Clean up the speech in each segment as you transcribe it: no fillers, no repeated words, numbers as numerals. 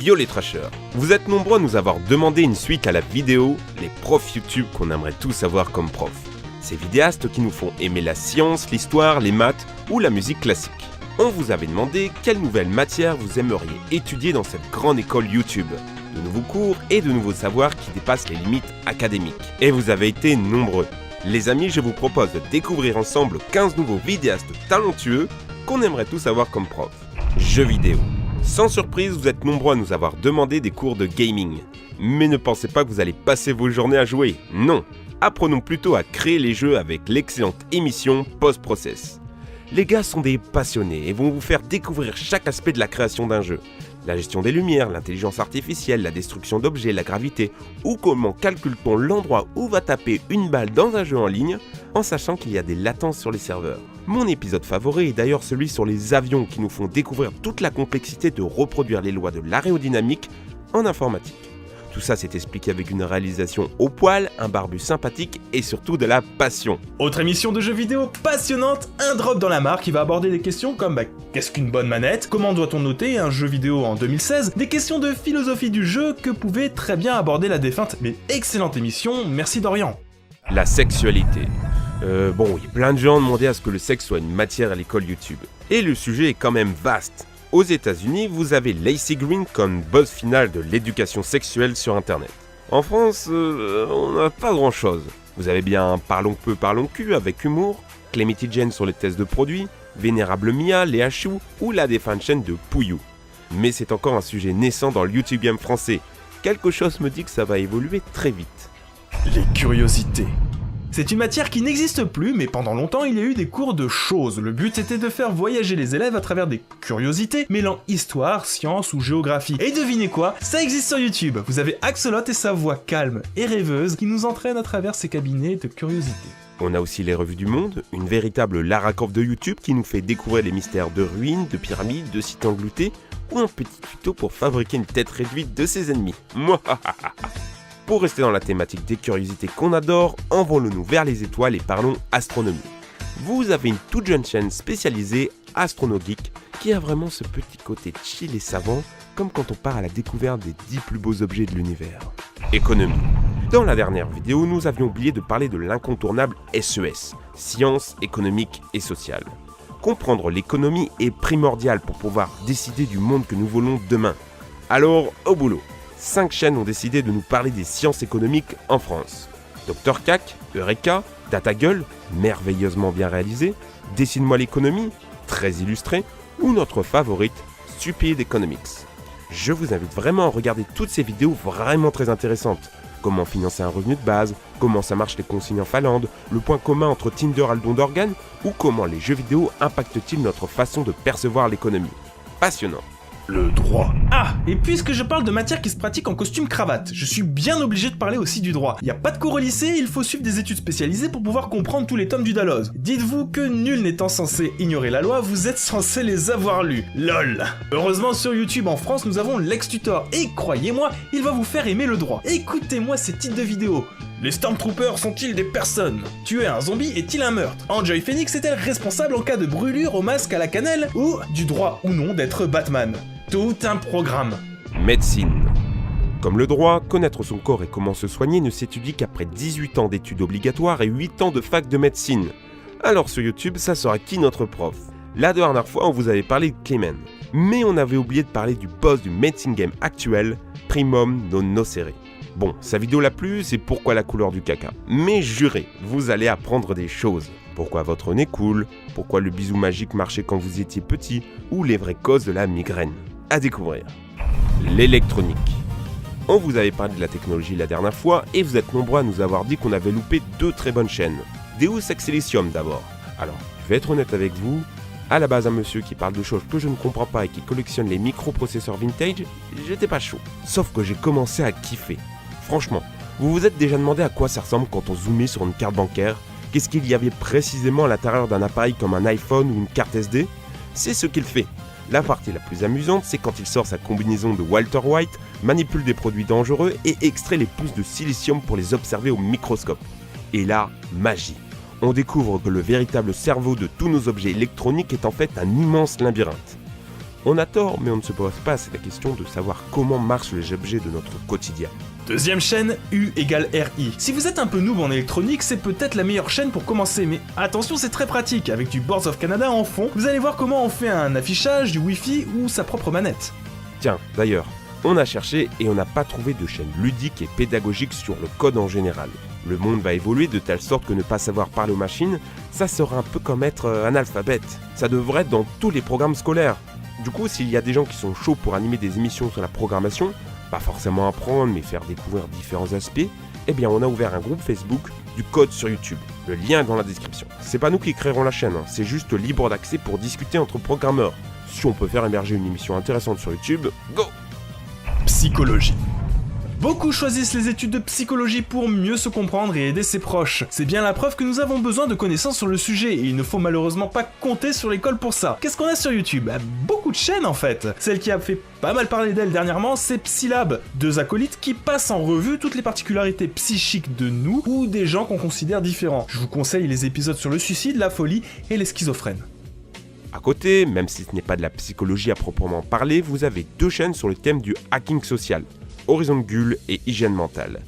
Yo les trashers, vous êtes nombreux à nous avoir demandé une suite à la vidéo les profs YouTube qu'on aimerait tous avoir comme profs. Ces vidéastes qui nous font aimer la science, l'histoire, les maths ou la musique classique. On vous avait demandé quelle nouvelle matière vous aimeriez étudier dans cette grande école YouTube. De nouveaux cours et de nouveaux savoirs qui dépassent les limites académiques. Et vous avez été nombreux. Les amis, je vous propose de découvrir ensemble 15 nouveaux vidéastes talentueux qu'on aimerait tous avoir comme profs. Jeux vidéo. Sans surprise, vous êtes nombreux à nous avoir demandé des cours de gaming. Mais ne pensez pas que vous allez passer vos journées à jouer. Non, apprenons plutôt à créer les jeux avec l'excellente émission Post-Process. Les gars sont des passionnés et vont vous faire découvrir chaque aspect de la création d'un jeu. La gestion des lumières, l'intelligence artificielle, la destruction d'objets, la gravité, ou comment calcule-t-on l'endroit où va taper une balle dans un jeu en ligne, en sachant qu'il y a des latences sur les serveurs. Mon épisode favori est d'ailleurs celui sur les avions qui nous font découvrir toute la complexité de reproduire les lois de l'aérodynamique en informatique. Tout ça s'est expliqué avec une réalisation au poil, un barbu sympathique et surtout de la passion. Autre émission de jeux vidéo passionnante, un drop dans la mare qui va aborder des questions comme qu'est-ce qu'une bonne manette, comment doit-on noter un jeu vidéo en 2016, des questions de philosophie du jeu que pouvait très bien aborder la défunte mais excellente émission, merci Dorian. La sexualité. Il y a plein de gens demandaient à ce que le sexe soit une matière à l'école YouTube. Et le sujet est quand même vaste. Aux États-Unis, vous avez Lacey Green comme boss final de l'éducation sexuelle sur Internet. En France, on n'a pas grand-chose. Vous avez bien Parlons peu, parlons cul avec humour, Clemity Jane sur les tests de produits, Vénérable Mia, Léa Chou ou la défunte chaîne de Pouillou. Mais c'est encore un sujet naissant dans le YouTube game français. Quelque chose me dit que ça va évoluer très vite. Les curiosités. C'est une matière qui n'existe plus, mais pendant longtemps il y a eu des cours de choses. Le but était de faire voyager les élèves à travers des curiosités, mêlant histoire, science ou géographie. Et devinez quoi, ça existe sur YouTube. Vous avez Axolot et sa voix calme et rêveuse qui nous entraîne à travers ces cabinets de curiosités. On a aussi les revues du monde, une véritable Lara Croft de YouTube qui nous fait découvrir les mystères de ruines, de pyramides, de sites engloutis, ou un petit tuto pour fabriquer une tête réduite de ses ennemis. Pour rester dans la thématique des curiosités qu'on adore, envolons-nous vers les étoiles et parlons astronomie. Vous avez une toute jeune chaîne spécialisée AstronoGeek qui a vraiment ce petit côté chill et savant, comme quand on part à la découverte des 10 plus beaux objets de l'univers. Économie. Dans la dernière vidéo, nous avions oublié de parler de l'incontournable SES, Sciences économiques et sociales. Comprendre l'économie est primordial pour pouvoir décider du monde que nous voulons demain. Alors, au boulot. 5 chaînes ont décidé de nous parler des sciences économiques en France. Dr Cac, Eureka, DataGull, merveilleusement bien réalisé, Dessine-moi l'économie, très illustré, ou notre favorite, Stupid Economics. Je vous invite vraiment à regarder toutes ces vidéos vraiment très intéressantes. Comment financer un revenu de base, comment ça marche les consignes en Finlande, le point commun entre Tinder et le don d'organes, ou comment les jeux vidéo impactent-ils notre façon de percevoir l'économie. Passionnant. Le droit. Ah, et puisque je parle de matière qui se pratique en costume cravate, je suis bien obligé de parler aussi du droit. Il n'y a pas de cours au lycée, il faut suivre des études spécialisées pour pouvoir comprendre tous les tomes du Dalloz. Dites-vous que nul n'étant censé ignorer la loi, vous êtes censé les avoir lus. LOL. Heureusement sur YouTube en France, nous avons l'ex-tutor et croyez-moi, il va vous faire aimer le droit. Écoutez-moi ces titres de vidéos. Les Stormtroopers sont-ils des personnes? Tuer un zombie est-il un meurtre? Enjoy Phoenix est-elle responsable en cas de brûlure au masque à la cannelle? Ou du droit ou non d'être Batman? Tout un programme. Médecine. Comme le droit, connaître son corps et comment se soigner ne s'étudie qu'après 18 ans d'études obligatoires et 8 ans de fac de médecine. Alors sur YouTube, ça sera qui notre prof? La dernière fois, on vous avait parlé de Clément. Mais on avait oublié de parler du boss du medicine game actuel, Primum non nocere. Bon, sa vidéo l'a plu, c'est pourquoi la couleur du caca. Mais jurez, vous allez apprendre des choses. Pourquoi votre nez coule, pourquoi le bisou magique marchait quand vous étiez petit, ou les vraies causes de la migraine. À découvrir. L'électronique. On vous avait parlé de la technologie la dernière fois et vous êtes nombreux à nous avoir dit qu'on avait loupé 2 très bonnes chaînes. Deus Ex Elysium d'abord. Alors, je vais être honnête avec vous, à la base un monsieur qui parle de choses que je ne comprends pas et qui collectionne les microprocesseurs vintage, j'étais pas chaud. Sauf que j'ai commencé à kiffer. Franchement, vous vous êtes déjà demandé à quoi ça ressemble quand on zoomait sur une carte bancaire? Qu'est-ce qu'il y avait précisément à l'intérieur d'un appareil comme un iPhone ou une carte SD? C'est ce qu'il fait. La partie la plus amusante, c'est quand il sort sa combinaison de Walter White, manipule des produits dangereux et extrait les puces de silicium pour les observer au microscope. Et là, magie. On découvre que le véritable cerveau de tous nos objets électroniques est en fait un immense labyrinthe. On a tort, mais on ne se pose pas assez la question de savoir comment marchent les objets de notre quotidien. Deuxième chaîne, U égale RI. Si vous êtes un peu noob en électronique, c'est peut-être la meilleure chaîne pour commencer, mais attention, c'est très pratique. Avec du Boards of Canada en fond, vous allez voir comment on fait un affichage, du Wi-Fi ou sa propre manette. Tiens, d'ailleurs, on a cherché et on n'a pas trouvé de chaîne ludique et pédagogique sur le code en général. Le monde va évoluer de telle sorte que ne pas savoir parler aux machines, ça sera un peu comme être analphabète. Ça devrait être dans tous les programmes scolaires. Du coup, s'il y a des gens qui sont chauds pour animer des émissions sur la programmation, pas forcément apprendre mais faire découvrir différents aspects, eh bien on a ouvert un groupe Facebook du code sur YouTube. Le lien est dans la description. C'est pas nous qui créerons la chaîne, c'est juste libre d'accès pour discuter entre programmeurs. Si on peut faire émerger une émission intéressante sur YouTube, go! Psychologie. Beaucoup choisissent les études de psychologie pour mieux se comprendre et aider ses proches. C'est bien la preuve que nous avons besoin de connaissances sur le sujet et il ne faut malheureusement pas compter sur l'école pour ça. Qu'est-ce qu'on a sur YouTube ? Beaucoup de chaînes en fait. Celle qui a fait pas mal parler d'elle dernièrement, c'est Psylab, deux acolytes qui passent en revue toutes les particularités psychiques de nous ou des gens qu'on considère différents. Je vous conseille les épisodes sur le suicide, la folie et les schizophrènes. À côté, même si ce n'est pas de la psychologie à proprement parler, vous avez deux chaînes sur le thème du hacking social. Horizon Gull et Hygiène Mentale.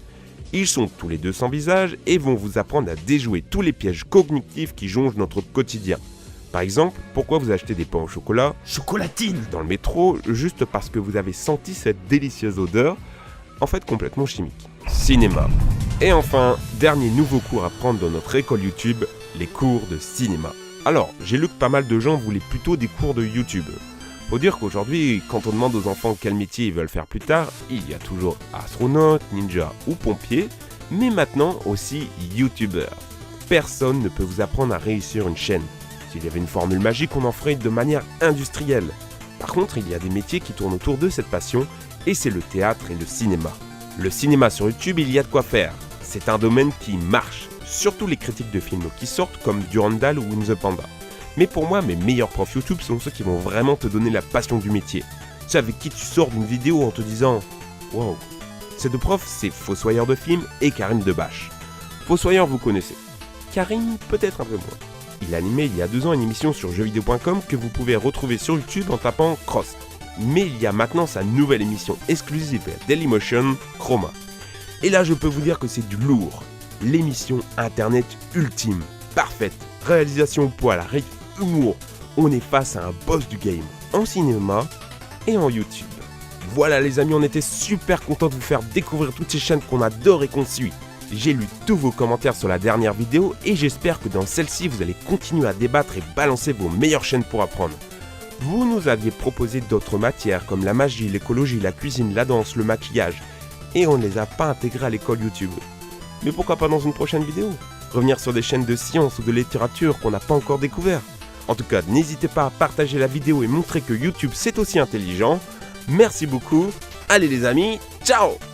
Ils sont tous les deux sans visage et vont vous apprendre à déjouer tous les pièges cognitifs qui jonchent notre quotidien. Par exemple, pourquoi vous achetez des pains au chocolat Chocolatine dans le métro juste parce que vous avez senti cette délicieuse odeur, en fait complètement chimique. Cinéma. Et enfin, dernier nouveau cours à prendre dans notre école YouTube, les cours de cinéma. Alors, j'ai lu que pas mal de gens voulaient plutôt des cours de YouTube. Faut dire qu'aujourd'hui, quand on demande aux enfants quel métier ils veulent faire plus tard, il y a toujours astronaute, ninja ou pompier, mais maintenant aussi youtubeur. Personne ne peut vous apprendre à réussir une chaîne. S'il y avait une formule magique, on en ferait de manière industrielle. Par contre, il y a des métiers qui tournent autour de cette passion, et c'est le théâtre et le cinéma. Le cinéma sur YouTube, il y a de quoi faire. C'est un domaine qui marche, surtout les critiques de films qui sortent comme Durandal ou In the Panda. Mais pour moi, mes meilleurs profs YouTube sont ceux qui vont vraiment te donner la passion du métier. Ceux avec qui tu sors d'une vidéo en te disant « Wow ». Ces deux profs, c'est Fossoyeur de film et Karim Debache. Fossoyeur, vous connaissez. Karim, peut-être un peu moins. Il a animé il y a 2 ans une émission sur jeuxvideo.com que vous pouvez retrouver sur YouTube en tapant Cross. Mais il y a maintenant sa nouvelle émission exclusive à Dailymotion, Chroma. Et là, je peux vous dire que c'est du lourd. L'émission internet ultime, parfaite, réalisation au poil, rythme, humour. On est face à un boss du game, en cinéma et en YouTube. Voilà les amis, on était super contents de vous faire découvrir toutes ces chaînes qu'on adore et qu'on suit. J'ai lu tous vos commentaires sur la dernière vidéo et j'espère que dans celle-ci vous allez continuer à débattre et balancer vos meilleures chaînes pour apprendre. Vous nous aviez proposé d'autres matières comme la magie, l'écologie, la cuisine, la danse, le maquillage et on ne les a pas intégrés à l'école YouTube. Mais pourquoi pas dans une prochaine vidéo ? Revenir sur des chaînes de science ou de littérature qu'on n'a pas encore découvert. En tout cas, n'hésitez pas à partager la vidéo et montrer que YouTube c'est aussi intelligent. Merci beaucoup. Allez les amis, ciao!